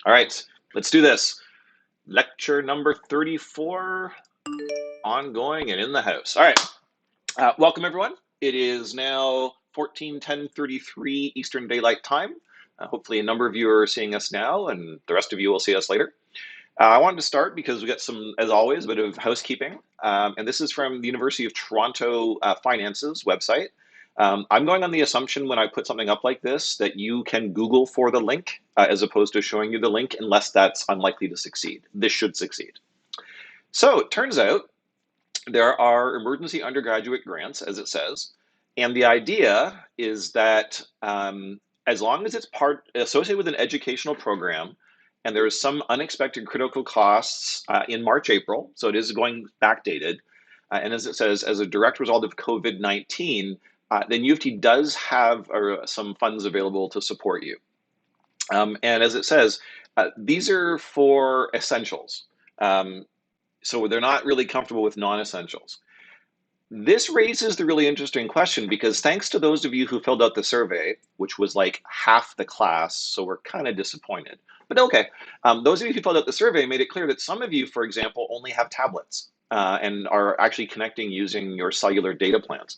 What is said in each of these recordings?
All right, let's do this. Lecture number 34, ongoing and in the house. All right, welcome everyone. It is now 14:10:33 Eastern Daylight Time. Hopefully a number of you are seeing us now and the rest of you will see us later. I wanted to start because we got some, as always, a bit of housekeeping. And this is from the University of Toronto Finance's website. I'm going on the assumption when I put something up like this that you can Google for the link as opposed to showing you the link, unless that's unlikely to succeed. This should succeed. So it turns out there are emergency undergraduate grants, as it says. And the idea is that as long as it's associated with an educational program, and there is some unexpected critical costs in March, April, so it is going backdated. And as it says, as a direct result of COVID-19, then U of T does have some funds available to support you. And as it says, these are for essentials. So they're not really comfortable with non-essentials. This raises the really interesting question because thanks to those of you who filled out the survey, which was like half the class, so we're kind of disappointed. But okay, those of you who filled out the survey made it clear that some of you, for example, only have tablets and are actually connecting using your cellular data plans.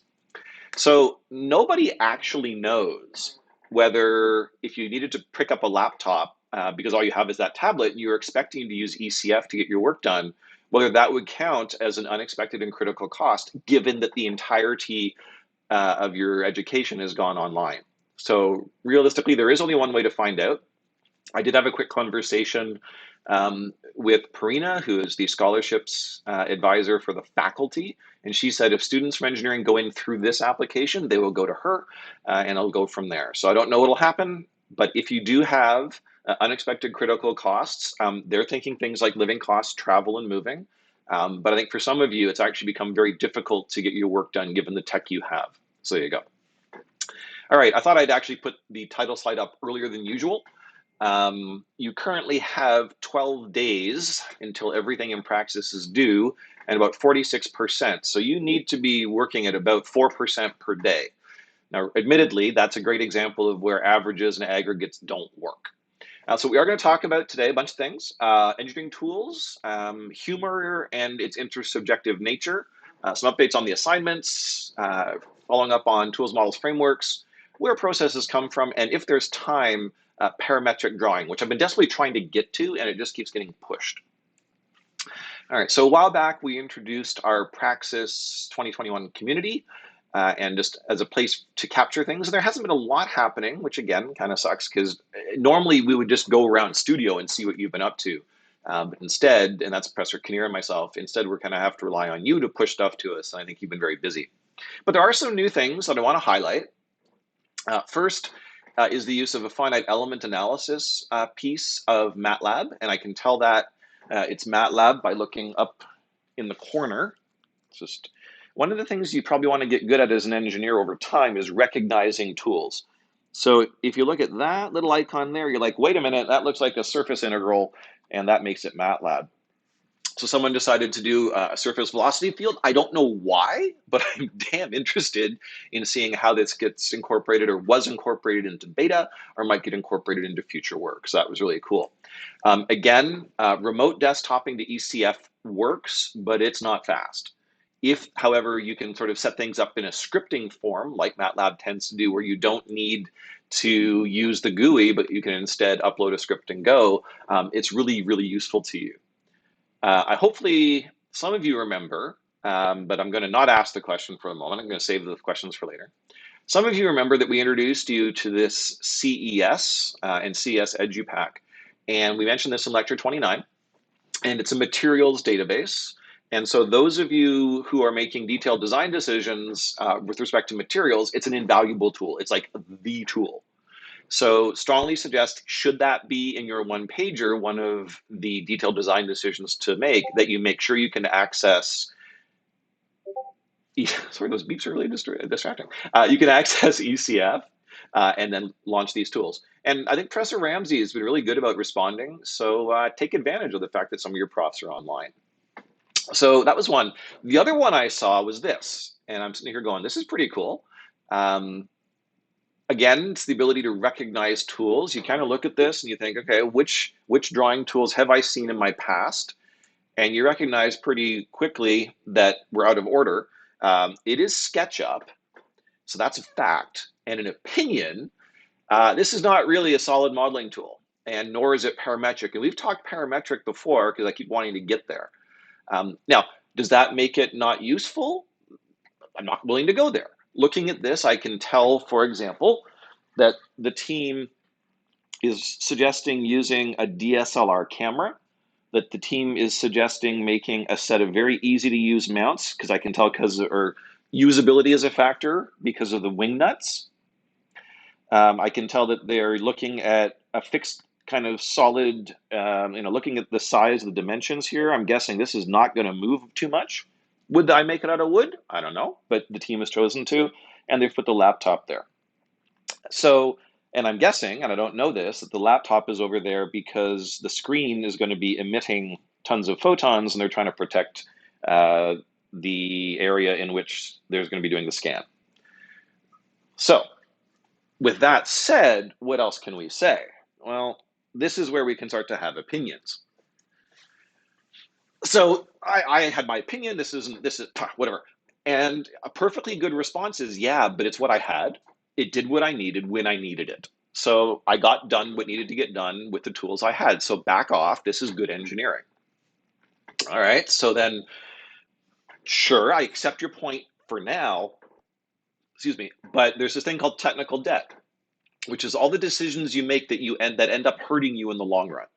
So nobody actually knows whether if you needed to pick up a laptop because all you have is that tablet and you're expecting to use ECF to get your work done, whether that would count as an unexpected and critical cost, given that the entirety of your education has gone online. So realistically, there is only one way to find out. I did have a quick conversation with Parina, who is the scholarships advisor for the faculty. And she said if students from engineering go in through this application, they will go to her and it'll go from there. So I don't know what'll happen, but if you do have unexpected critical costs, they're thinking things like living costs, travel and moving. But I think for some of you, it's actually become very difficult to get your work done given the tech you have. So there you go. All right, I thought I'd actually put the title slide up earlier than usual. You currently have 12 days until everything in praxis is due and about 46%. So you need to be working at about 4% per day. Now, admittedly, that's a great example of where averages and aggregates don't work. So we are going to talk about today a bunch of things, engineering tools, humor and its intersubjective nature, some updates on the assignments, following up on tools, models, frameworks, where processes come from, and if there's time, parametric drawing, which I've been desperately trying to get to, and it just keeps getting pushed. All right, so a while back, we introduced our Praxis 2021 community, and just as a place to capture things. And there hasn't been a lot happening, which again, kind of sucks because normally we would just go around studio and see what you've been up to. But instead, and that's Professor Kinnear and myself, instead we're kind of have to rely on you to push stuff to us. And I think you've been very busy. But there are some new things that I want to highlight. First is the use of a finite element analysis piece of MATLAB. And I can tell that it's MATLAB by looking up in the corner. It's just one of the things you probably want to get good at as an engineer over time is recognizing tools. So if you look at that little icon there, you're like, wait a minute, that looks like a surface integral, and that makes it MATLAB. So someone decided to do a surface velocity field. I don't know why, but I'm damn interested in seeing how this gets incorporated or was incorporated into beta or might get incorporated into future work. So that was really cool. Again, remote desktoping to ECF works, but it's not fast. If, however, you can sort of set things up in a scripting form, like MATLAB tends to do, where you don't need to use the GUI, but you can instead upload a script and go, it's really, really useful to you. Hopefully some of you remember, but I'm going to not ask the question for a moment. I'm going to save the questions for later. Some of you remember that we introduced you to this CES and CES EduPack, and we mentioned this in lecture 29, and it's a materials database. And so those of you who are making detailed design decisions with respect to materials, it's an invaluable tool. It's like the tool. So strongly suggest, should that be in your one pager, one of the detailed design decisions to make, that you make sure you can access, sorry, those beeps are really distracting. You can access ECF and then launch these tools. And I think Professor Ramsey has been really good about responding. So take advantage of the fact that some of your profs are online. So that was one. The other one I saw was this, and I'm sitting here going, this is pretty cool. Again, it's the ability to recognize tools. You kind of look at this and you think, okay, which drawing tools have I seen in my past? And you recognize pretty quickly that we're out of order. It is SketchUp, so that's a fact. And an opinion, this is not really a solid modeling tool, and nor is it parametric. And we've talked parametric before because I keep wanting to get there. Now, does that make it not useful? I'm not willing to go there. Looking at this, I can tell, for example, that the team is suggesting using a DSLR camera, that the team is suggesting making a set of very easy to use mounts, because I can tell or usability is a factor because of the wing nuts. I can tell that they're looking at a fixed kind of solid, looking at the size, the dimensions here, I'm guessing this is not going to move too much. Would I make it out of wood? I don't know, but the team has chosen to, and they've put the laptop there. So, and I'm guessing, and I don't know this, that the laptop is over there because the screen is going to be emitting tons of photons, and they're trying to protect the area in which there's going to be doing the scan. So, with that said, what else can we say? Well, this is where we can start to have opinions. So I had my opinion, this is whatever. And a perfectly good response is, yeah, but it's what I had. It did what I needed when I needed it. So I got done what needed to get done with the tools I had. So back off, this is good engineering. All right, so then, sure, I accept your point for now, excuse me, but there's this thing called technical debt, which is all the decisions you make that end up hurting you in the long run.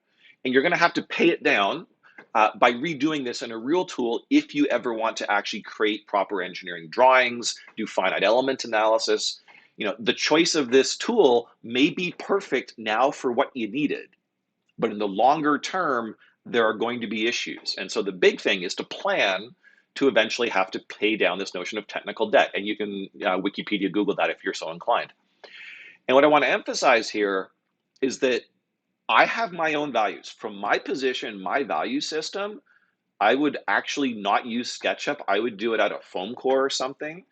And you're gonna have to pay it down by redoing this in a real tool if you ever want to actually create proper engineering drawings, do finite element analysis. The choice of this tool may be perfect now for what you needed, but in the longer term, there are going to be issues. And so the big thing is to plan to eventually have to pay down this notion of technical debt. And you can Wikipedia, Google that if you're so inclined. And what I want to emphasize here is that I have my own values. From my position, my value system, I would actually not use SketchUp. I would do it out of foam core or something,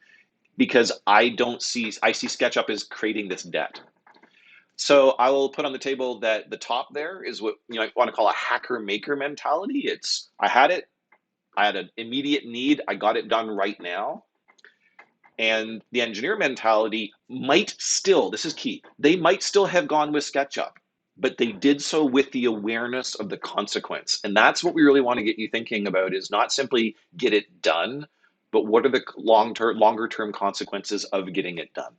because I see SketchUp as creating this debt. So I will put on the table that the top there is what you might want to call a hacker maker mentality. I had an immediate need, I got it done right now. And the engineer mentality might still, this is key, they might still have gone with SketchUp, but they did so with the awareness of the consequence. And that's what we really want to get you thinking about, is not simply get it done, but what are the longer term consequences of getting it done?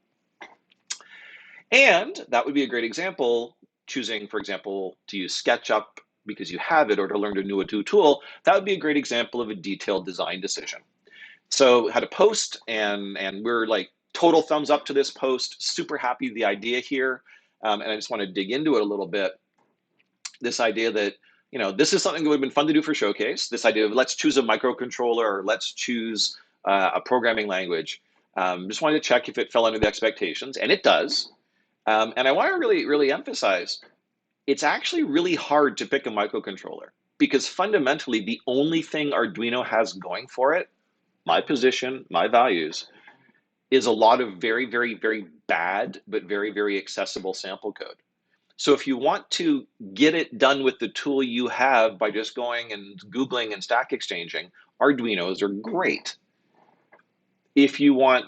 And that would be a great example, choosing, for example, to use SketchUp because you have it, or to learn a new tool. That would be a great example of a detailed design decision. So had a post, and we're like total thumbs up to this post, super happy with the idea here. And I just want to dig into it a little bit. This idea that, this is something that would have been fun to do for Showcase, this idea of let's choose a microcontroller, or let's choose a programming language. Just wanted to check if it fell under the expectations, and it does. And I want to really, really emphasize, it's actually really hard to pick a microcontroller, because fundamentally the only thing Arduino has going for it, my position, my values, is a lot of very, very, very bad, but very, very accessible sample code. So if you want to get it done with the tool you have by just going and Googling and stack exchanging, Arduinos are great. If you want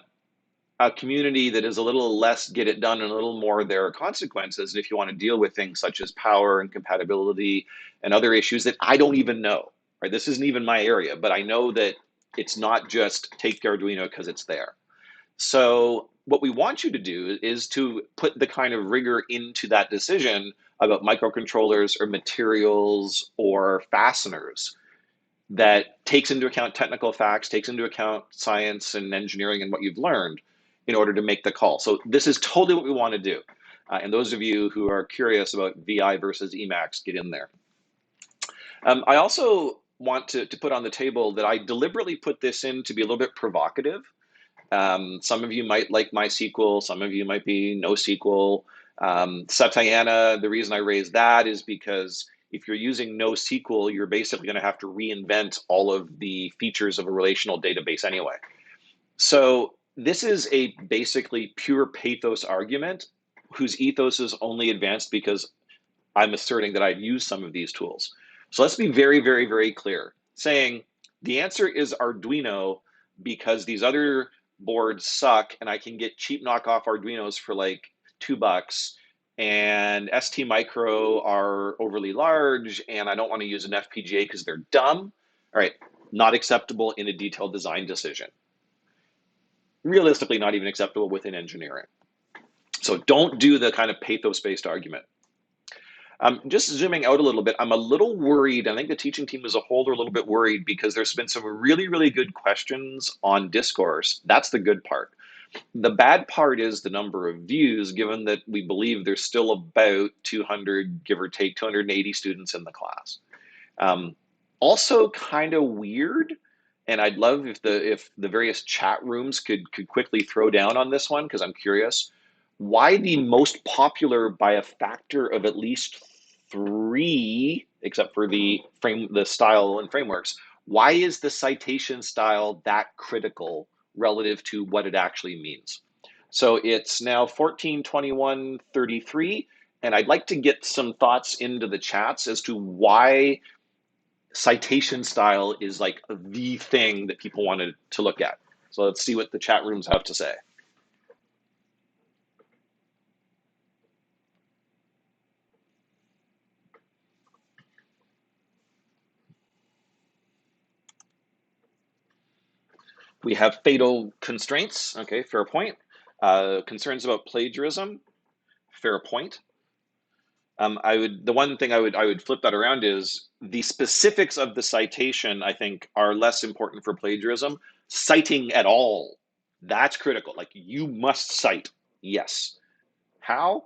a community that is a little less get it done and a little more there are consequences, and if you want to deal with things such as power and compatibility and other issues that I don't even know, right? This isn't even my area, but I know that it's not just take the Arduino because it's there. So what we want you to do is to put the kind of rigor into that decision about microcontrollers or materials or fasteners that takes into account technical facts, takes into account science and engineering and what you've learned in order to make the call. So this is totally what we want to do. And those of you who are curious about VI versus Emacs, get in there. I also want to put on the table that I deliberately put this in to be a little bit provocative. Some of you might like MySQL, some of you might be NoSQL. Satayana, the reason I raised that is because if you're using NoSQL, you're basically going to have to reinvent all of the features of a relational database anyway. So this is a basically pure pathos argument whose ethos is only advanced because I'm asserting that I've used some of these tools. So let's be very, very, very clear, saying the answer is Arduino because these other boards suck and I can get cheap knockoff Arduinos for like $2, and ST Micro are overly large and I don't want to use an FPGA because they're dumb. All right, not acceptable in a detailed design decision. Realistically, not even acceptable within engineering. So don't do the kind of pathos-based argument. Just zooming out a little bit, I'm a little worried. I think the teaching team as a whole are a little bit worried because there's been some really, really good questions on discourse. That's the good part. The bad part is the number of views, given that we believe there's still about 200, give or take, 280 students in the class. Also kind of weird, and I'd love if the various chat rooms could quickly throw down on this one because I'm curious. Why the most popular by a factor of at least 3, except for the style and frameworks, why is the citation style that critical relative to what it actually means? So it's now 14:21:33, and I'd like to get some thoughts into the chats as to why citation style is like the thing that people wanted to look at. So let's see what the chat rooms have to say. We have fatal constraints. Okay, fair point. Concerns about plagiarism. Fair point. The one thing I would flip that around is the specifics of the citation, I think, are less important for plagiarism. Citing at all, that's critical. Like, you must cite. Yes. How?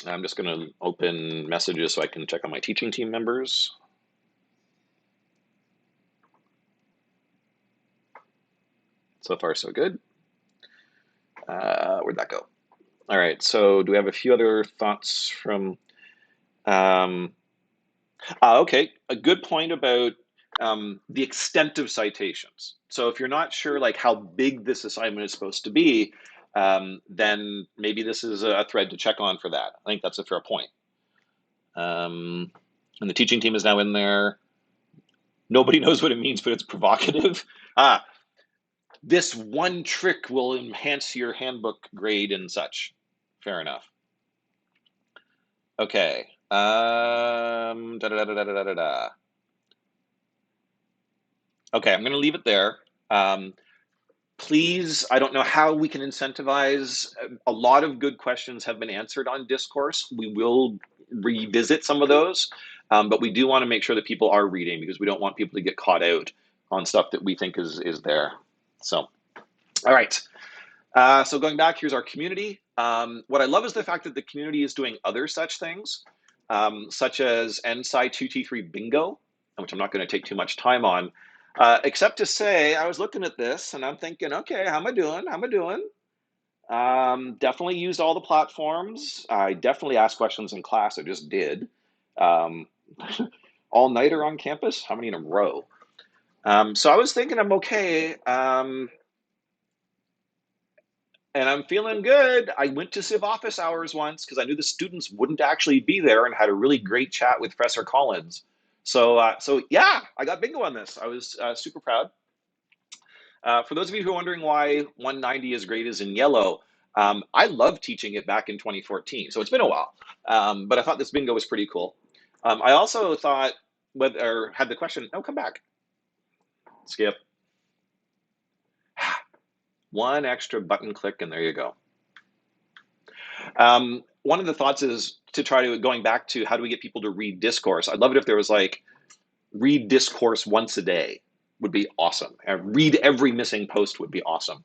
I'm just going to open messages so I can check on my teaching team members. So far, so good. Where'd that go? All right, so do we have a few other thoughts from... okay, a good point about the extent of citations. So if you're not sure like how big this assignment is supposed to be, then maybe this is a thread to check on for that. I think that's a fair point. And the teaching team is now in there. Nobody knows what it means, but it's provocative. This one trick will enhance your handbook grade and such. Fair enough. Okay. Okay, I'm going to leave it there. Please, I don't know how we can incentivize. A lot of good questions have been answered on discourse. We will revisit some of those, but we do want to make sure that people are reading because we don't want people to get caught out on stuff that we think is there. So, all right. So going back, here's our community. What I love is the fact that the community is doing other such things, such as NSci 2T3 Bingo, which I'm not going to take too much time on, except to say I was looking at this and I'm thinking, okay, how am I doing? How am I doing? Definitely used all the platforms. I definitely asked questions in class. I just did. All-nighter on campus? How many in a row? So I was thinking I'm okay. And I'm feeling good. I went to Civ office hours once because I knew the students wouldn't actually be there and had a really great chat with Professor Collins. So yeah, I got bingo on this. I was super proud. For those of you who are wondering why 190 is great is in yellow, I loved teaching it back in 2014. So it's been a while, but I thought this bingo was pretty cool. I also thought, had the question, oh, come back. Skip. One extra button click and there you go. One of the thoughts is to try to, going back to how do we get people to read discourse? I'd love it if there was like, read discourse once a day would be awesome. Read every missing post would be awesome.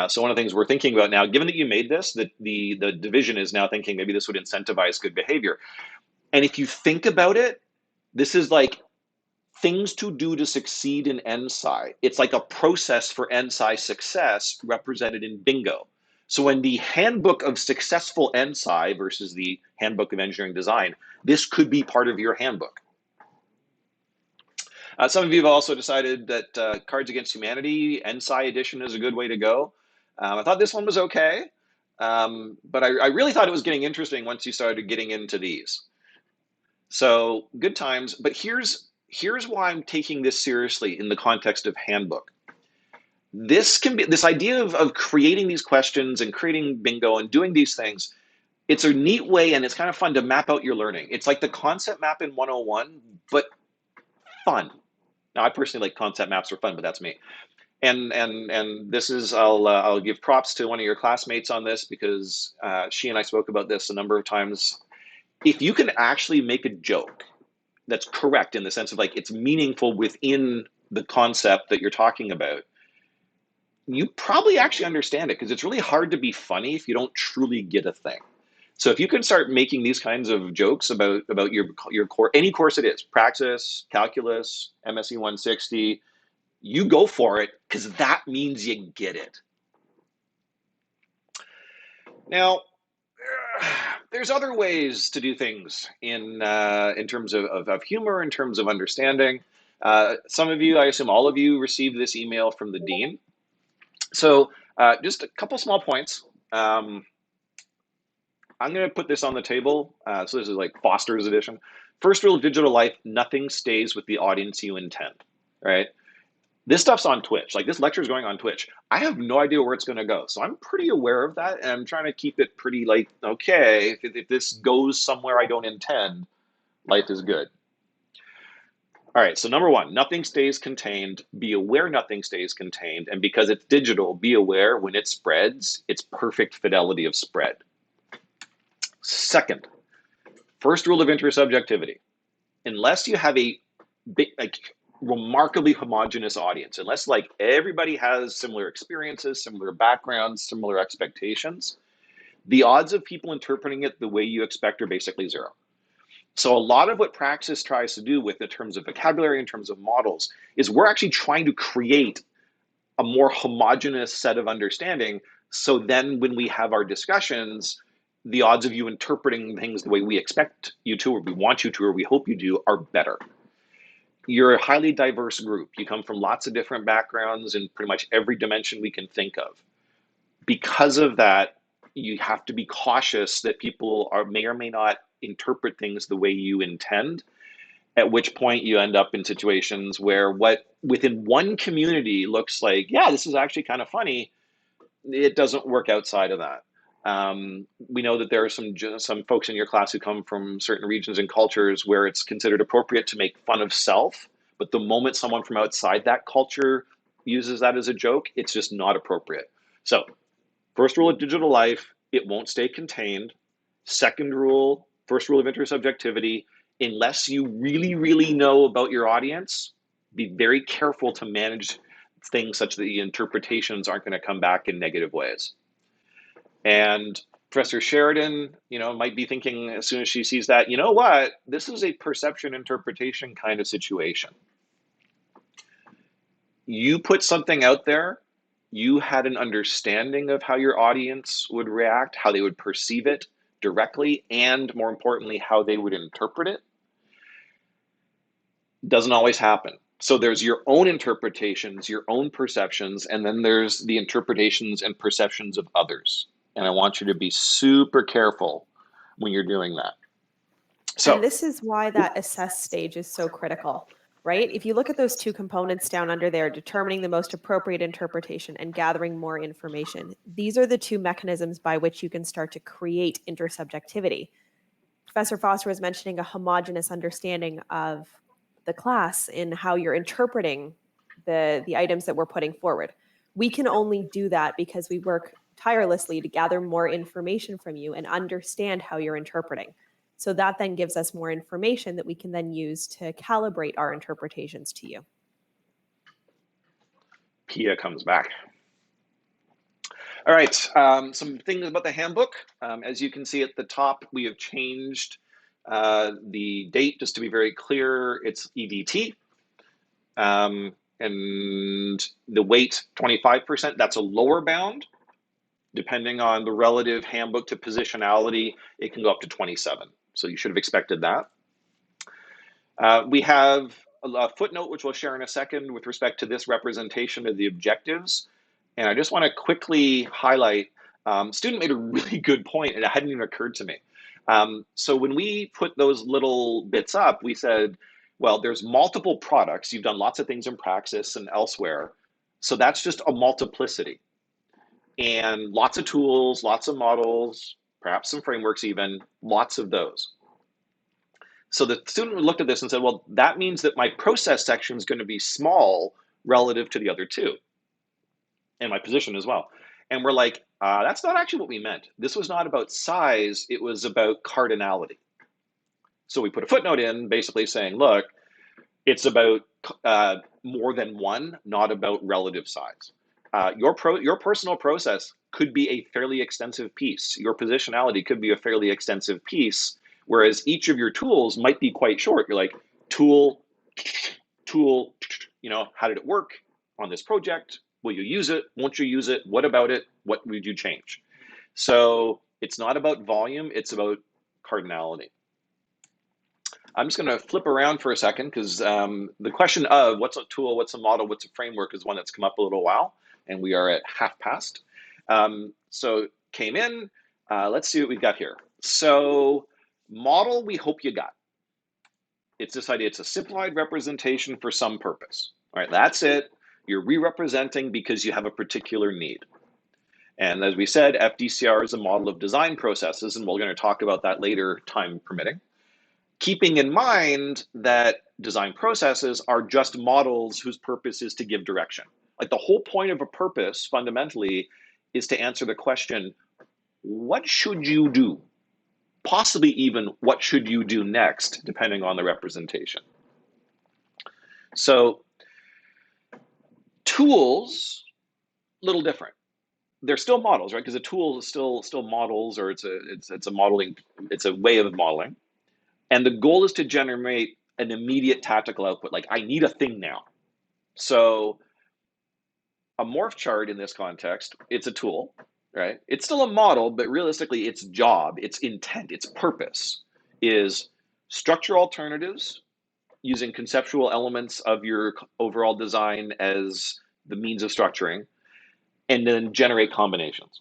So one of the things we're thinking about now, given that you made this, that the division is now thinking maybe this would incentivize good behavior. And if you think about it, this is like things to do to succeed in NSci. It's like a process for NSci success represented in bingo. So in the handbook of successful NSci versus the handbook of engineering design, this could be part of your handbook. Some of you have also decided that Cards Against Humanity, NSI edition is a good way to go. I thought this one was okay, but I really thought it was getting interesting once you started getting into these. So good times, but here's why I'm taking this seriously in the context of handbook. This idea of creating these questions and creating bingo and doing these things. It's a neat way and it's kind of fun to map out your learning. It's like the concept map in 101, but fun. Now, I personally like concept maps for fun, but that's me. And this is I'll give props to one of your classmates on this because she and I spoke about this a number of times. If you can actually make a joke that's correct in the sense of like it's meaningful within the concept that you're talking about, you probably actually understand it because it's really hard to be funny if you don't truly get a thing. So if you can start making these kinds of jokes about your core, any course it is, praxis, calculus, MSE 160, you go for it because that means you get it. Now, there's other ways to do things in terms of humor, in terms of understanding. Some of you, I assume all of you, received this email from the dean. So just a couple small points. I'm going to put this on the table. So this is like Foster's edition. First rule of digital life, nothing stays with the audience you intend, right? This stuff's on Twitch. Like this lecture is going on Twitch. I have no idea where it's going to go. So I'm pretty aware of that. And I'm trying to keep it pretty like, okay, if this goes somewhere I don't intend, life is good. All right, so number one, nothing stays contained. Be aware nothing stays contained. And because it's digital, be aware when it spreads, it's perfect fidelity of spread. Second, first rule of intersubjectivity. Unless you have a big, like, remarkably homogenous audience, unless like everybody has similar experiences, similar backgrounds, similar expectations, the odds of people interpreting it the way you expect are basically zero. So a lot of what Praxis tries to do with in terms of vocabulary, in terms of models, is we're actually trying to create a more homogenous set of understanding. So then when we have our discussions, the odds of you interpreting things the way we expect you to, or we want you to, or we hope you do, are better. You're a highly diverse group. You come from lots of different backgrounds in pretty much every dimension we can think of. Because of that, you have to be cautious that people may or may not interpret things the way you intend, at which point you end up in situations where what within one community looks like, yeah, this is actually kind of funny, it doesn't work outside of that. We know that there are some folks in your class who come from certain regions and cultures where it's considered appropriate to make fun of self, but the moment someone from outside that culture uses that as a joke, it's just not appropriate. So, first rule of digital life, it won't stay contained. Second rule, first rule of intersubjectivity, unless you really, really know about your audience, be very careful to manage things such that the interpretations aren't going to come back in negative ways. And Professor Sheridan, might be thinking as soon as she sees that, you know what, this is a perception interpretation kind of situation. You put something out there, you had an understanding of how your audience would react, how they would perceive it directly, and more importantly, how they would interpret it. Doesn't always happen. So there's your own interpretations, your own perceptions, and then there's the interpretations and perceptions of others. And I want you to be super careful when you're doing that. So, and this is why that assess stage is so critical, right? If you look at those two components down under there, determining the most appropriate interpretation and gathering more information, these are the two mechanisms by which you can start to create intersubjectivity. Professor Foster was mentioning a homogeneous understanding of the class in how you're interpreting the items that we're putting forward. We can only do that because we work tirelessly to gather more information from you and understand how you're interpreting. So that then gives us more information that we can then use to calibrate our interpretations to you. Pia comes back. All right, some things about the handbook. As you can see at the top, we have changed the date, just to be very clear, it's EDT. And the weight, 25%, that's a lower bound. Depending on the relative handbook to positionality, it can go up to 27. So you should have expected that. We have a footnote, which we'll share in a second with respect to this representation of the objectives. And I just want to quickly highlight, student made a really good point, and it hadn't even occurred to me. So when we put those little bits up, we said, well, there's multiple products. You've done lots of things in Praxis and elsewhere. So that's just a multiplicity. And lots of tools, lots of models, perhaps some frameworks even, lots of those. So the student looked at this and said, well, that means that my process section is going to be small relative to the other two, and my position as well. And we're like, that's not actually what we meant. This was not about size, it was about cardinality. So we put a footnote in basically saying, look, it's about more than one, not about relative size. Your personal process could be a fairly extensive piece. Your positionality could be a fairly extensive piece, whereas each of your tools might be quite short. You're like, tool, how did it work on this project? Will you use it? Won't you use it? What about it? What would you change? So it's not about volume, it's about cardinality. I'm just going to flip around for a second because the question of what's a tool, what's a model, what's a framework is one that's come up a little while, and we are at 1:30. So came in, let's see what we've got here. So model, we hope you got. It's this idea, it's a simplified representation for some purpose. All right, that's it. You're re-representing because you have a particular need. And as we said, FDCR is a model of design processes, and we're going to talk about that later, time permitting. Keeping in mind that design processes are just models whose purpose is to give direction. Like the whole point of a purpose fundamentally is to answer the question, what should you do? Possibly even what should you do next, depending on the representation. So tools, little different. They're still models, right? Because a tool is still models, or it's a modeling, it's a way of modeling. And the goal is to generate an immediate tactical output. Like, I need a thing now. So a morph chart in this context, it's a tool, right? It's still a model, but realistically, its job, its intent, its purpose is structure alternatives using conceptual elements of your overall design as the means of structuring, and then generate combinations.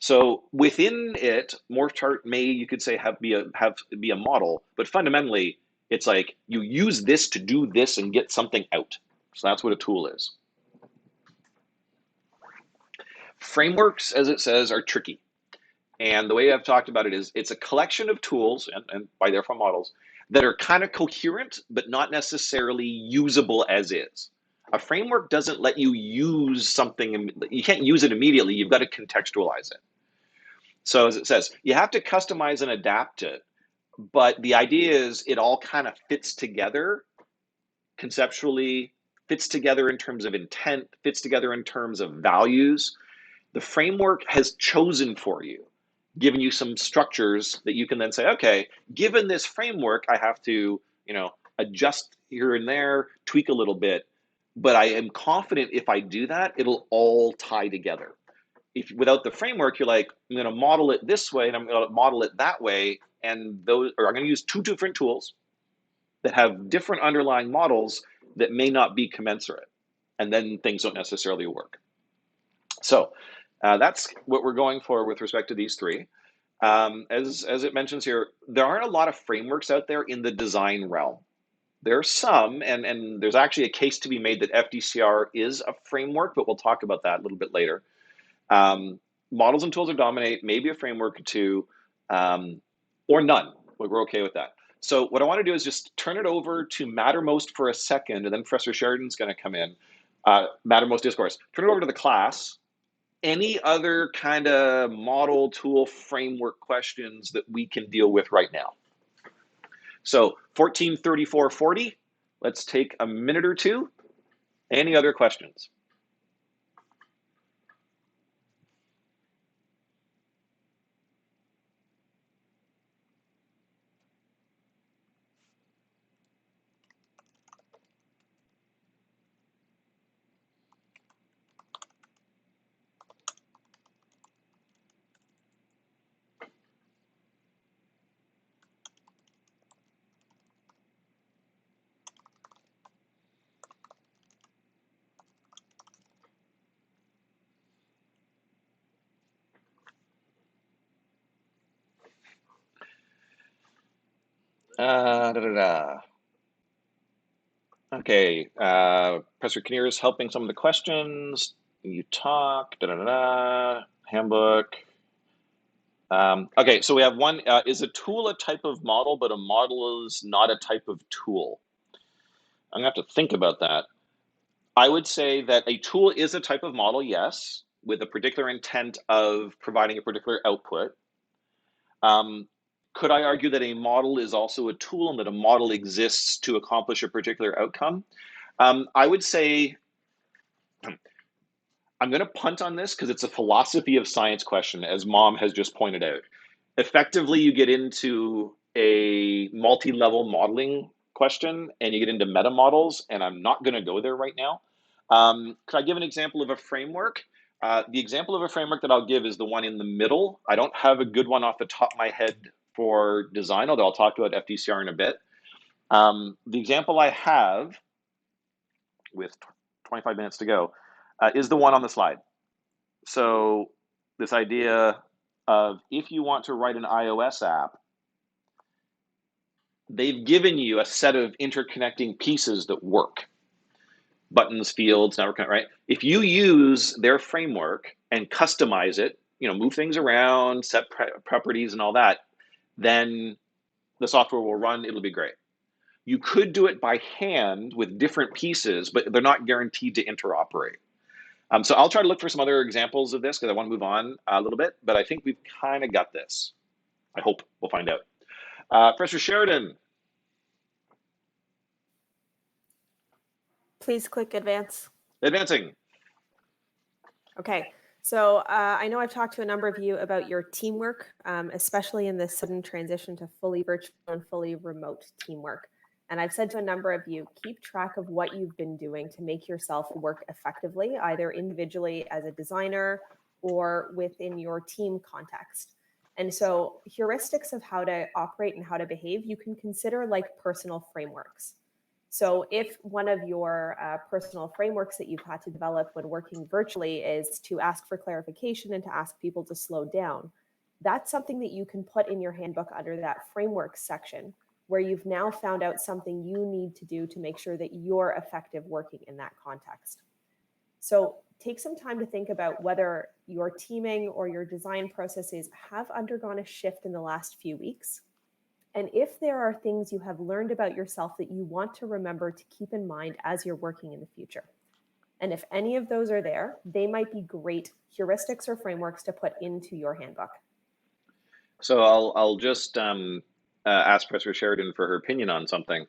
So within it, morph chart may, you could say, be a model, but fundamentally, it's like you use this to do this and get something out. So that's what a tool is. Frameworks, as it says, are tricky. And the way I've talked about it is it's a collection of tools, and by therefore models, that are kind of coherent, but not necessarily usable as is. A framework doesn't let you use something, you can't use it immediately, you've got to contextualize it. So as it says, you have to customize and adapt it, but the idea is it all kind of fits together conceptually, fits together in terms of intent, fits together in terms of values. The framework has chosen for you, given you some structures that you can then say, okay, given this framework, I have to, adjust here and there, tweak a little bit, but I am confident if I do that, it'll all tie together. If without the framework, you're like, I'm going to model it this way and I'm going to model it that way, and I'm going to use two different tools that have different underlying models that may not be commensurate, and then things don't necessarily work. So that's what we're going for with respect to these three. As it mentions here, there aren't a lot of frameworks out there in the design realm. There are some, and there's actually a case to be made that FDCR is a framework, but we'll talk about that a little bit later. Models and tools are dominate, maybe a framework or two, or none. We're okay with that. So what I want to do is just turn it over to Mattermost for a second, and then Professor Sheridan's going to come in. Mattermost discourse. Turn it over to the class. Any other kind of model, tool, framework questions that we can deal with right now? So 143440, let's take a minute or two. Any other questions? Da, da, da. Okay, Professor Kinnear is helping some of the questions. You talk, da da da, da. Handbook. Okay, so we have one, is a tool a type of model, but a model is not a type of tool? I'm gonna have to think about that. I would say that a tool is a type of model, yes, with a particular intent of providing a particular output. Um, could I argue that a model is also a tool and that a model exists to accomplish a particular outcome? I would say I'm going to punt on this because it's a philosophy of science question, as Mom has just pointed out. Effectively, you get into a multi-level modeling question and you get into meta models, and I'm not going to go there right now. Could I give an example of a framework? The example of a framework that I'll give is the one in the middle. I don't have a good one off the top of my head for design, although I'll talk about FDCR in a bit. The example I have, with 25 minutes to go, is the one on the slide. So this idea of if you want to write an iOS app, they've given you a set of interconnecting pieces that work. Buttons, fields, network, right? If you use their framework and customize it, move things around, set properties and all that, then the software will run, it'll be great. You could do it by hand with different pieces, but they're not guaranteed to interoperate. So I'll try to look for some other examples of this because I want to move on a little bit, but I think we've kind of got this. I hope. We'll find out. Professor Sheridan. Please click advance. Advancing. Okay, so I know I've talked to a number of you about your teamwork, especially in this sudden transition to fully virtual and fully remote teamwork. And I've said to a number of you, keep track of what you've been doing to make yourself work effectively, either individually as a designer or within your team context. And so heuristics of how to operate and how to behave, you can consider like personal frameworks. So if one of your personal frameworks that you've had to develop when working virtually is to ask for clarification and to ask people to slow down, that's something that you can put in your handbook under that framework section, where you've now found out something you need to do to make sure that you're effective working in that context. So take some time to think about whether your teaming or your design processes have undergone a shift in the last few weeks. And if there are things you have learned about yourself that you want to remember to keep in mind as you're working in the future. And if any of those are there, they might be great heuristics or frameworks to put into your handbook. So I'll just ask Professor Sheridan for her opinion on something.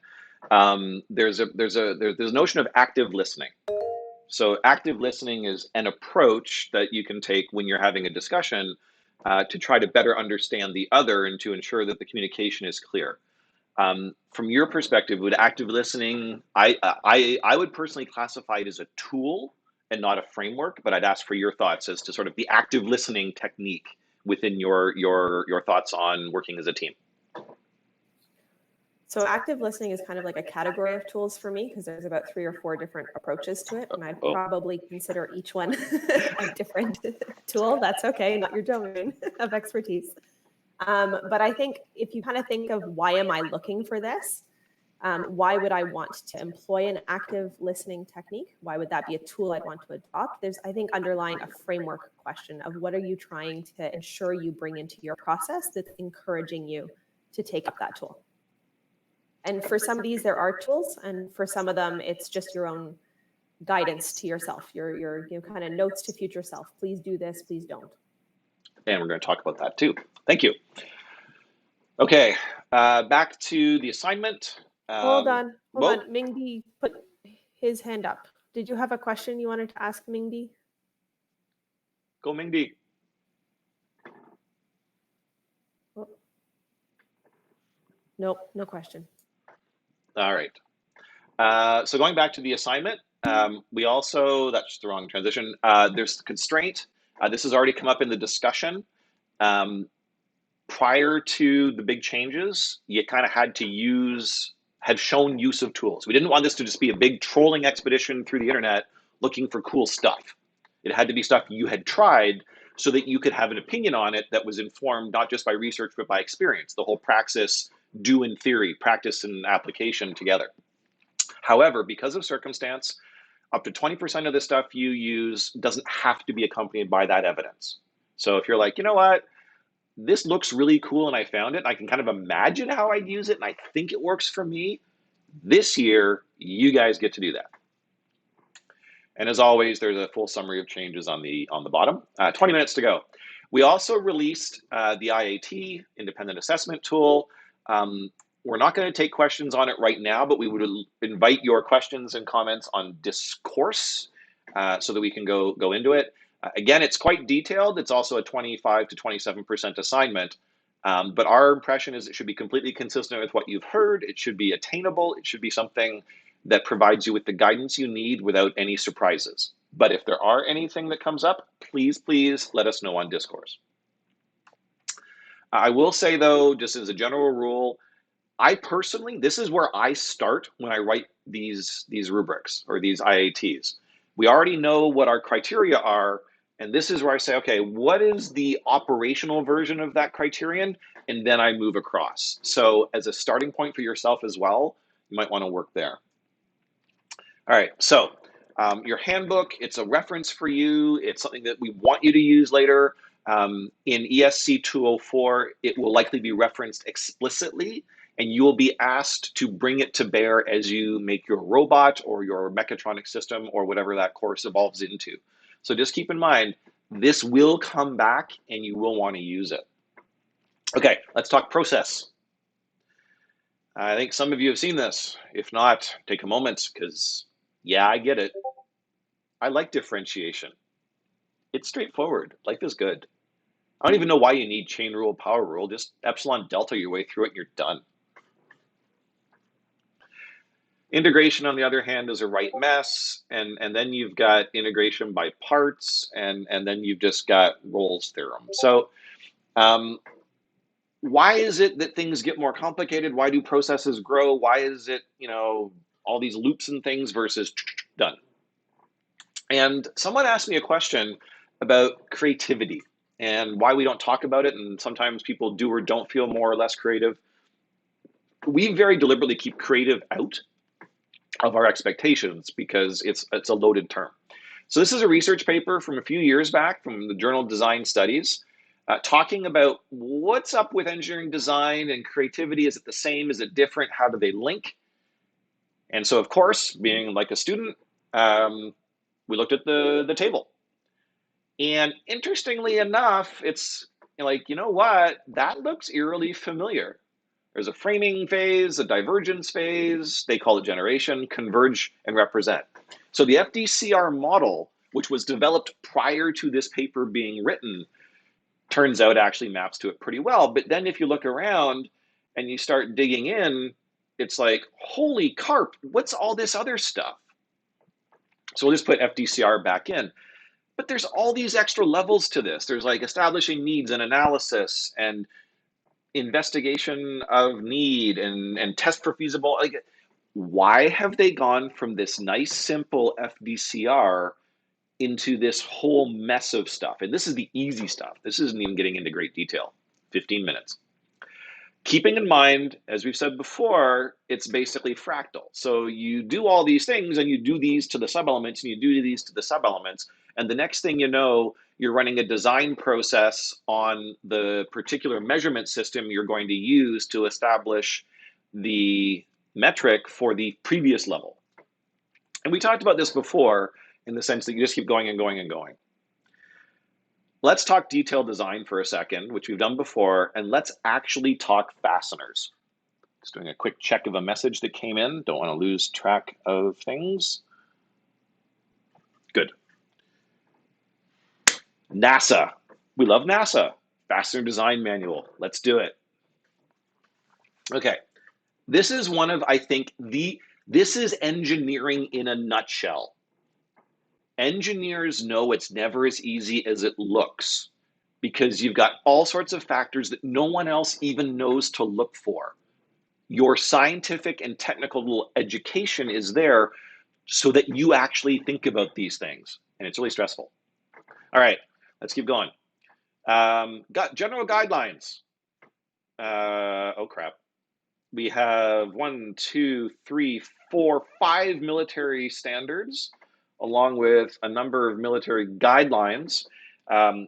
There's a notion of active listening. So active listening is an approach that you can take when you're having a discussion to try to better understand the other and to ensure that the communication is clear. From your perspective, would active listening, I would personally classify it as a tool and not a framework, but I'd ask for your thoughts as to sort of the active listening technique within your thoughts on working as a team. So active listening is kind of like a category of tools for me because there's about 3 or 4 different approaches to it. And I'd probably consider each one a different tool. That's okay, not your domain of expertise. But I think if you kind of think of why am I looking for this? Why would I want to employ an active listening technique? Why would that be a tool I'd want to adopt? There's, I think, underlying a framework question of what are you trying to ensure you bring into your process that's encouraging you to take up that tool. And for some of these, there are tools, and for some of them, it's just your own guidance to yourself, your kind of notes to future self. Please do this, please don't. And we're going to talk about that too. Thank you. Okay, back to the assignment. Hold on. Mingdi put his hand up. Did you have a question you wanted to ask Mingdi? Go Mingdi. Oh. Nope, no question. All right. So going back to the assignment, we also, that's the wrong transition. There's the constraint. This has already come up in the discussion. Prior to the big changes, you kind of had shown use of tools. We didn't want this to just be a big trolling expedition through the internet looking for cool stuff. It had to be stuff you had tried so that you could have an opinion on it that was informed not just by research, but by experience. The whole praxis do in theory, practice and application together. However, because of circumstance, up to 20% of the stuff you use doesn't have to be accompanied by that evidence. So if you're like, you know what, this looks really cool and I found it, I can kind of imagine how I'd use it and I think it works for me, this year, you guys get to do that. And as always, there's a full summary of changes on the bottom. 20 minutes to go. We also released the IAT, Independent Assessment Tool. We're not going to take questions on it right now, but we would invite your questions and comments on Discourse so that we can go into it. Again, it's quite detailed. It's also a 25 to 27% assignment. But our impression is it should be completely consistent with what you've heard. It should be attainable. It should be something that provides you with the guidance you need without any surprises. But if there are anything that comes up, please let us know on Discourse. I will say though, just as a general rule, I personally, this is where I start when I write these rubrics or these IATs. We already know what our criteria are, and this is where I say, okay, what is the operational version of that criterion? And then I move across. So as a starting point for yourself as well, you might want to work there. All right, so your handbook, it's a reference for you. It's something that we want you to use later. In ESC204, it will likely be referenced explicitly, and you will be asked to bring it to bear as you make your robot or your mechatronic system or whatever that course evolves into. So just keep in mind, this will come back and you will want to use it. Okay, let's talk process. I think some of you have seen this. If not, take a moment because, yeah, I get it. I like differentiation. It's straightforward. Life is good. I don't even know why you need chain rule, power rule. Just epsilon delta your way through it and you're done. Integration, on the other hand, is a right mess. And then you've got integration by parts, and then you've just got Rolle's theorem. So why is it that things get more complicated? Why do processes grow? Why is it, all these loops and things versus done? And someone asked me a question about creativity and why we don't talk about it. And sometimes people do or don't feel more or less creative. We very deliberately keep creative out of our expectations because it's a loaded term. So this is a research paper from a few years back from the journal Design Studies, talking about what's up with engineering design and creativity. Is it the same? Is it different? How do they link? And so, of course, being like a student, we looked at the table. And interestingly enough, it's like, you know what? That looks eerily familiar. There's a framing phase, a divergence phase, they call it generation, converge, and represent. So the FDCR model, which was developed prior to this paper being written, turns out actually maps to it pretty well. But then if you look around and you start digging in, it's like, holy carp, what's all this other stuff? So we'll just put FDCR back in. But there's all these extra levels to this. There's like establishing needs and analysis and investigation of need and test for feasible. Like, why have they gone from this nice, simple FDCR into this whole mess of stuff? And this is the easy stuff. This isn't even getting into great detail. 15 minutes. Keeping in mind, as we've said before, it's basically fractal. So you do all these things and you do these to the subelements and you do these to the subelements. And the next thing you know, you're running a design process on the particular measurement system you're going to use to establish the metric for the previous level. And we talked about this before in the sense that you just keep going and going and going. Let's talk detailed design for a second, which we've done before, and let's actually talk fasteners. Just doing a quick check of a message that came in. Don't want to lose track of things. Good. NASA. We love NASA. Fastener design manual. Let's do it. Okay. This is one of, I think, this is engineering in a nutshell. Engineers know it's never as easy as it looks because you've got all sorts of factors that no one else even knows to look for. Your scientific and technical education is there so that you actually think about these things, and it's really stressful. All right, let's keep going. Got general guidelines. Oh crap. We have 1, 2, 3, 4, 5 military standards, along with a number of military guidelines. I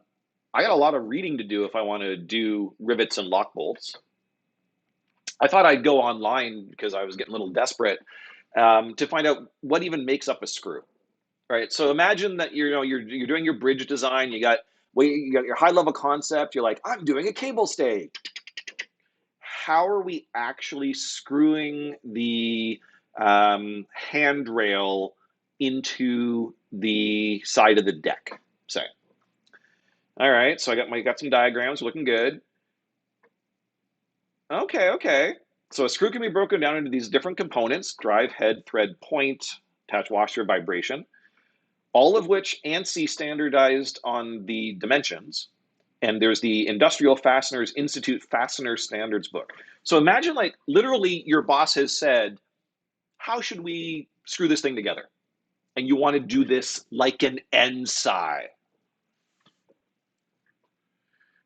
got a lot of reading to do if I want to do rivets and lock bolts. I thought I'd go online because I was getting a little desperate to find out what even makes up a screw. Right. So imagine that you're doing your bridge design. You got your high level concept. You're like, I'm doing a cable stay. How are we actually screwing the handrail into the side of the deck? Say, all right. So I got some diagrams looking good. Okay. So a screw can be broken down into these different components: drive, head, thread, point, attach washer, vibration, all of which ANSI standardized on the dimensions. And there's the Industrial Fasteners Institute Fastener Standards book. So imagine, like, literally your boss has said, how should we screw this thing together? And you want to do this like an NSI.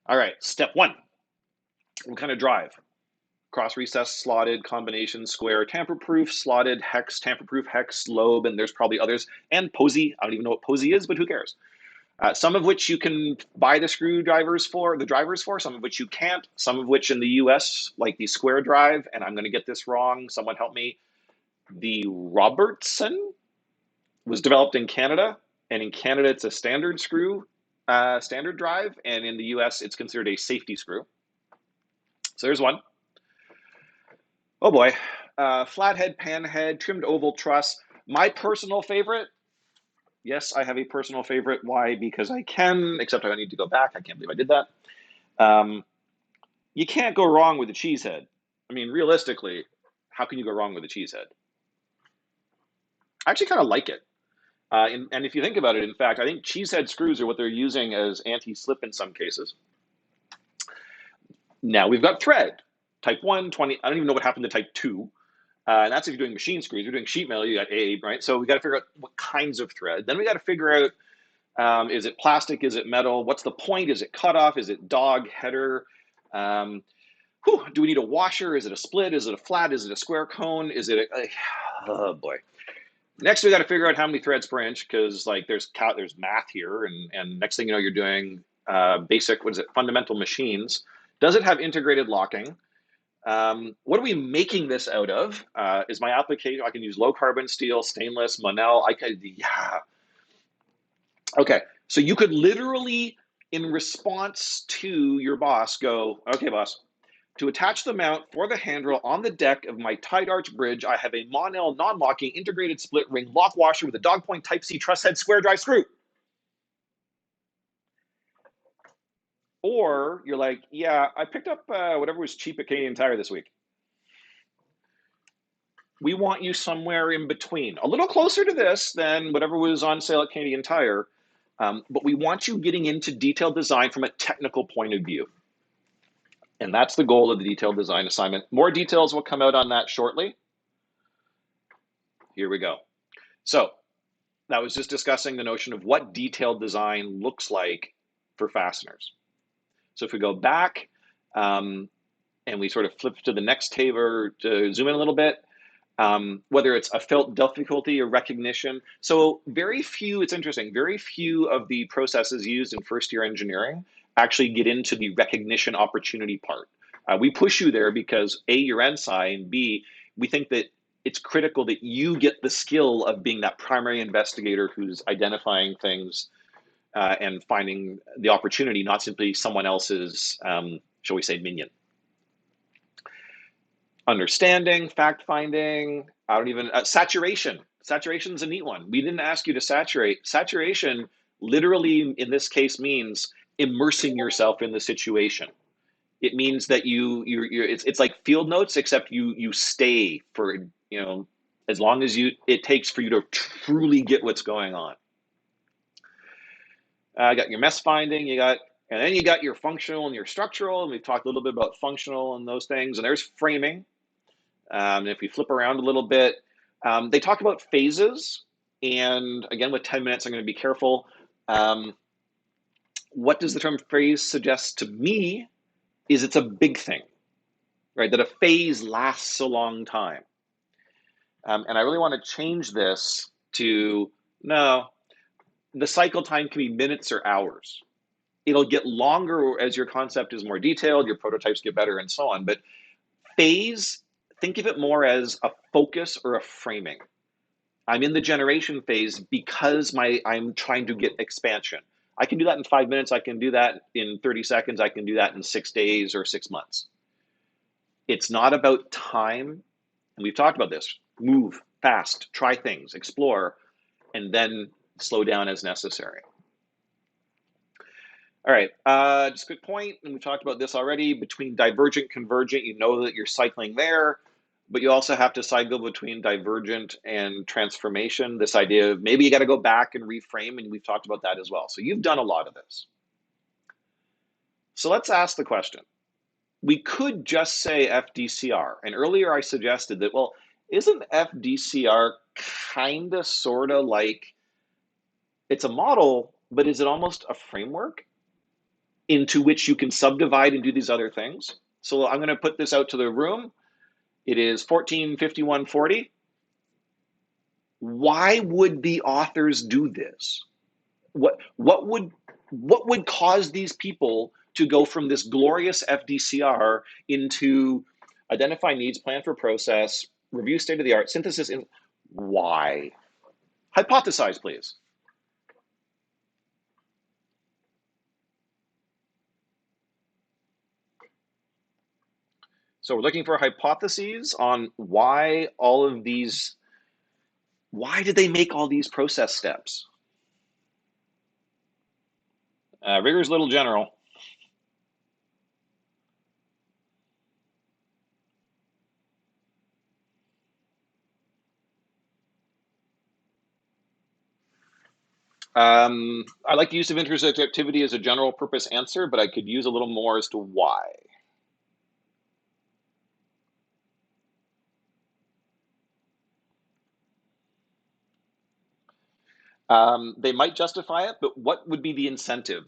All right, step one. What kind of drive? Cross recess, slotted, combination, square, tamper-proof, slotted, hex, tamper-proof, hex, lobe, and there's probably others. And posy. I don't even know what posy is, but who cares? Some of which you can buy the drivers for, some of which you can't, some of which in the US, like the square drive, and I'm going to get this wrong, someone help me. The Robertson was developed in Canada, and in Canada it's a standard screw, standard drive, and in the US it's considered a safety screw. So there's one. Oh boy. Flathead, panhead, trimmed oval truss. My personal favorite. Yes, I have a personal favorite. Why? Because I can, except I need to go back. I can't believe I did that. You can't go wrong with a cheese head. I mean, realistically, how can you go wrong with a cheese head? I actually kind of like it. And if you think about it, in fact, I think cheese head screws are what they're using as anti-slip in some cases. Now we've got thread. Type 1, 20. I don't even know what happened to type 2. And that's if you're doing machine screws. You're doing sheet metal, you got A, right? So we got to figure out what kinds of thread. Then we got to figure out, is it plastic? Is it metal? What's the point? Is it cutoff? Is it dog, header? Do we need a washer? Is it a split? Is it a flat? Is it a square cone? Is it oh boy. Next, we got to figure out how many threads per inch, because like there's math here, and next thing you know, you're doing basic, fundamental machines. Does it have integrated locking? What are we making this out of? Is my application, I can use low carbon steel, stainless, Monel, yeah. Okay, so you could literally, in response to your boss, go, okay, boss, to attach the mount for the handrail on the deck of my tied arch bridge, I have a Monel non-locking integrated split ring lock washer with a dog point Type C truss head square drive screw. Or you're like, yeah, I picked up whatever was cheap at Canadian Tire this week. We want you somewhere in between, a little closer to this than whatever was on sale at Canadian Tire, but we want you getting into detailed design from a technical point of view. And that's the goal of the detailed design assignment. More details will come out on that shortly. Here we go. So that was just discussing the notion of what detailed design looks like for fasteners. So if we go back and we sort of flip to the next table to zoom in a little bit, whether it's a felt difficulty or recognition. So it's interesting, very few of the processes used in first year engineering actually get into the recognition opportunity part. We push you there because A, you're NSI, and B, we think that it's critical that you get the skill of being that primary investigator who's identifying things and finding the opportunity, not simply someone else's, shall we say, minion. Understanding, fact finding, saturation. Saturation's a neat one. We didn't ask you to saturate. Saturation literally in this case means immersing yourself in the situation. It means that it's like field notes, except you stay for, as long as it takes for you to truly get what's going on. Got your mess finding, and then you got your functional and your structural, and we've talked a little bit about functional and those things, and there's framing. And if we flip around a little bit, they talk about phases, and again, with 10 minutes, I'm going to be careful. What does the term phase suggest to me is it's a big thing. right? That a phase lasts a long time. And I really want to change this to, no, the cycle time can be minutes or hours. It'll get longer as your concept is more detailed, your prototypes get better, and so on. But phase, think of it more as a focus or a framing. I'm in the generation phase because I'm trying to get expansion. I can do that in 5 minutes. I can do that in 30 seconds. I can do that in 6 days or 6 months. It's not about time. And we've talked about this. Move fast, try things, explore, and then slow down as necessary. All right, just a quick point, and we talked about this already, between divergent, convergent, you know that you're cycling there, but you also have to cycle between divergent and transformation, this idea of maybe you got to go back and reframe, and we've talked about that as well. So you've done a lot of this. So let's ask the question. We could just say FDCR, and earlier I suggested that, well, isn't FDCR kind of, sort of like, it's a model, but is it almost a framework into which you can subdivide and do these other things? So I'm going to put this out to the room. It is 145140. Why would the authors do this? What would cause these people to go from this glorious FDCR into identify needs, plan for process, review state of the art, synthesis? Why? Hypothesize, please. So we're looking for hypotheses on why all of these, why did they make all these process steps? Rigor's a little general. I like the use of intersubjectivity as a general purpose answer, but I could use a little more as to why. They might justify it, but what would be the incentive?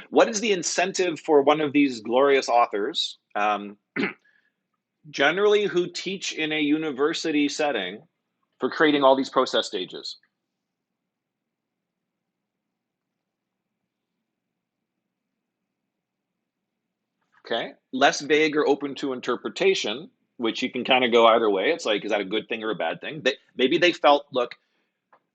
What is the incentive for one of these glorious authors, generally who teach in a university setting, for creating all these process stages? Okay, less vague or open to interpretation, which you can kind of go either way. It's like, is that a good thing or a bad thing? Maybe they felt, look,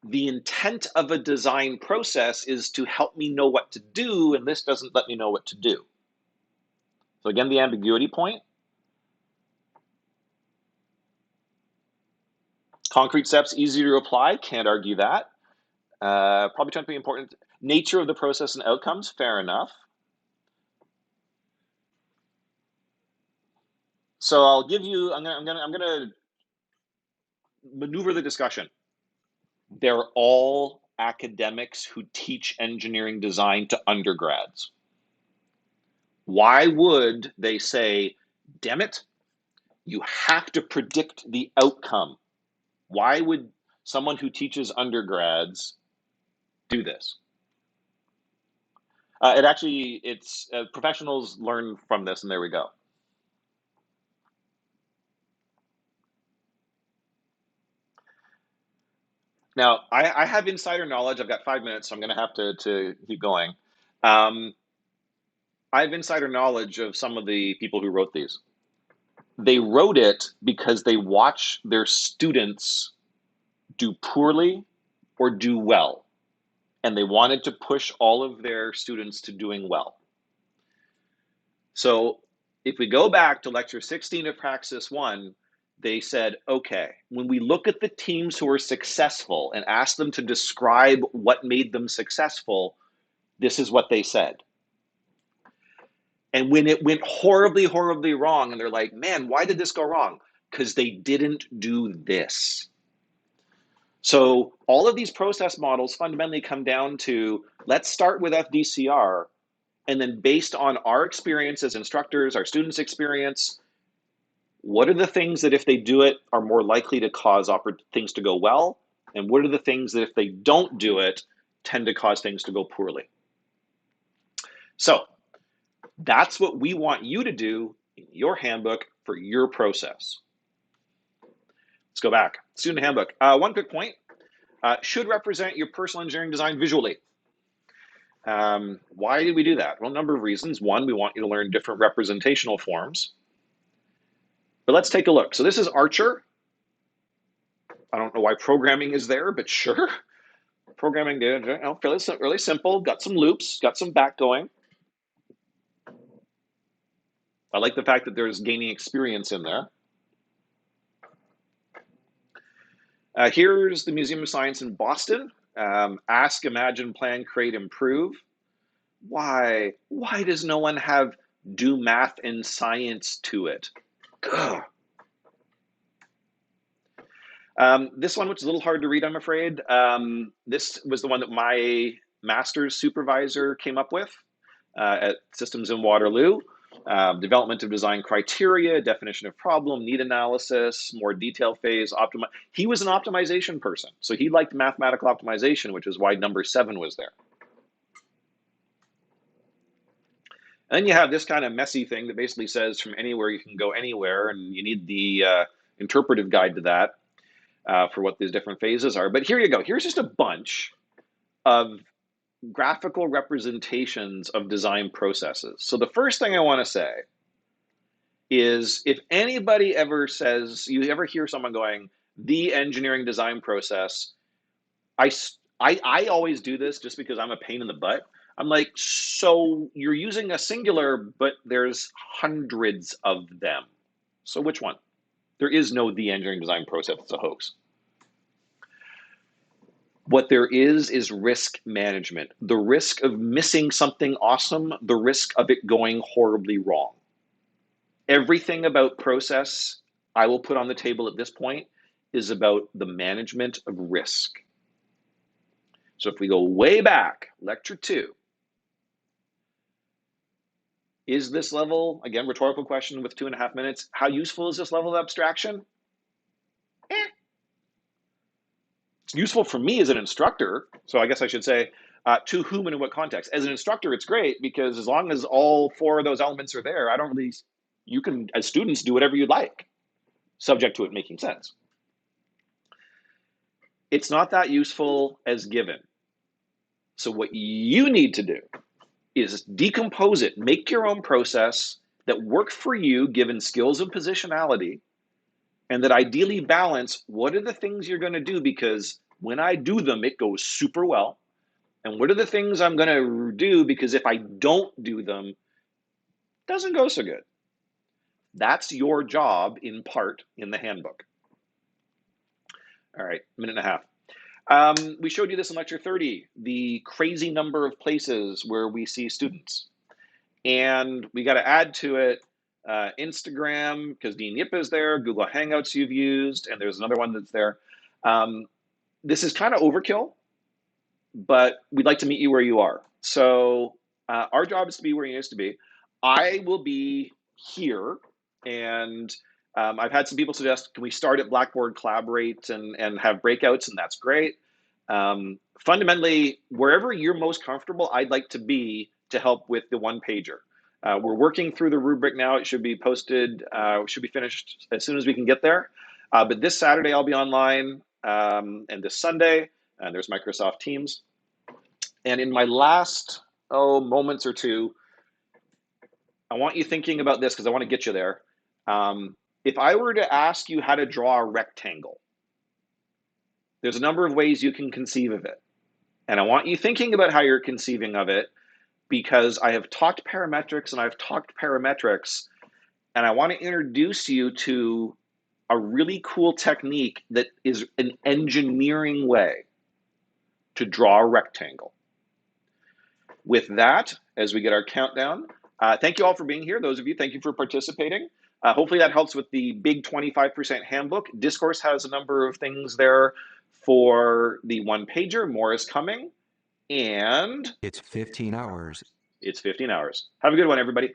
the intent of a design process is to help me know what to do, and this doesn't let me know what to do. So again, the ambiguity point. Concrete steps, easy to apply, can't argue that. Probably trying to be important. Nature of the process and outcomes, fair enough. So I'll give you, I'm gonna maneuver the discussion. They're all academics who teach engineering design to undergrads. Why would they say, damn it, you have to predict the outcome? Why would someone who teaches undergrads do this? It's professionals learn from this, and there we go. Now, I have insider knowledge. I've got 5 minutes, so I'm going to have to keep going. I have insider knowledge of some of the people who wrote these. They wrote it because they watch their students do poorly or do well, and they wanted to push all of their students to doing well. So if we go back to lecture 16 of Praxis 1, they said, okay, when we look at the teams who are successful and ask them to describe what made them successful, this is what they said. And when it went horribly, horribly wrong, and they're like, man, why did this go wrong? Because they didn't do this. So all of these process models fundamentally come down to, let's start with FDCR, and then based on our experience as instructors, our students' experience, what are the things that if they do it are more likely to cause things to go well? And what are the things that if they don't do it tend to cause things to go poorly? So that's what we want you to do in your handbook for your process. Let's go back. Student handbook. One quick point. Should represent your personal engineering design visually. Why did we do that? Well, a number of reasons. One, we want you to learn different representational forms. But let's take a look. So this is Archer. I don't know why programming is there, but sure. Programming, really simple. Got some loops, got some back going. I like the fact that there's gaining experience in there. Here's the Museum of Science in Boston. Ask, imagine, plan, create, improve. Why does no one have do math and science to it? This one, which is a little hard to read, I'm afraid. This was the one that my master's supervisor came up with at Systems in Waterloo. Development of design criteria, definition of problem, need analysis, more detail phase, He was an optimization person, so he liked mathematical optimization, which is why number 7 was there. And then you have this kind of messy thing that basically says from anywhere you can go anywhere, and you need the interpretive guide to that for what these different phases are. But here you go. Here's just a bunch of graphical representations of design processes. So the first thing I want to say is, if anybody ever says, you ever hear someone going, the engineering design process, I always do this just because I'm a pain in the butt. I'm like, so you're using a singular, but there's hundreds of them. So which one? There is no the engineering design process. It's a hoax. What there is risk management. The risk of missing something awesome, the risk of it going horribly wrong. Everything about process I will put on the table at this point is about the management of risk. So if we go way back, lecture 2, is this level, again, rhetorical question with 2.5 minutes, how useful is this level of abstraction? It's useful for me as an instructor, so I guess I should say, to whom and in what context. As an instructor, it's great because as long as all 4 of those elements are there, you can, as students, do whatever you'd like, subject to it making sense. It's not that useful as given. So what you need to do is decompose it, make your own process that work for you given skills of positionality, and that ideally balance what are the things you're going to do because when I do them, it goes super well. And what are the things I'm going to do because if I don't do them, it doesn't go so good. That's your job in part in the handbook. All right, 1.5 minutes. We showed you this in lecture 30, the crazy number of places where we see students. And we got to add to it Instagram, because Dean Yip is there, Google Hangouts you've used, and there's another one that's there. This is kind of overkill, but we'd like to meet you where you are. So our job is to be where you used to be. I will be here, and I've had some people suggest, can we start at Blackboard Collaborate and have breakouts, and that's great. Fundamentally, wherever you're most comfortable, I'd like to be to help with the one-pager. We're working through the rubric now. It should be posted, should be finished as soon as we can get there. But this Saturday, I'll be online, and this Sunday, and there's Microsoft Teams. And in my last, moments or two, I want you thinking about this because I want to get you there. If I were to ask you how to draw a rectangle, there's a number of ways you can conceive of it. And I want you thinking about how you're conceiving of it, because I have talked parametrics and I've talked parametrics, and I want to introduce you to a really cool technique that is an engineering way to draw a rectangle. With that, as we get our countdown, thank you all for being here. Those of you, thank you for participating. Hopefully that helps with the big 25% handbook. Discourse has a number of things there for the one-pager. More is coming. And it's 15 hours. It's 15 hours. Have a good one, everybody.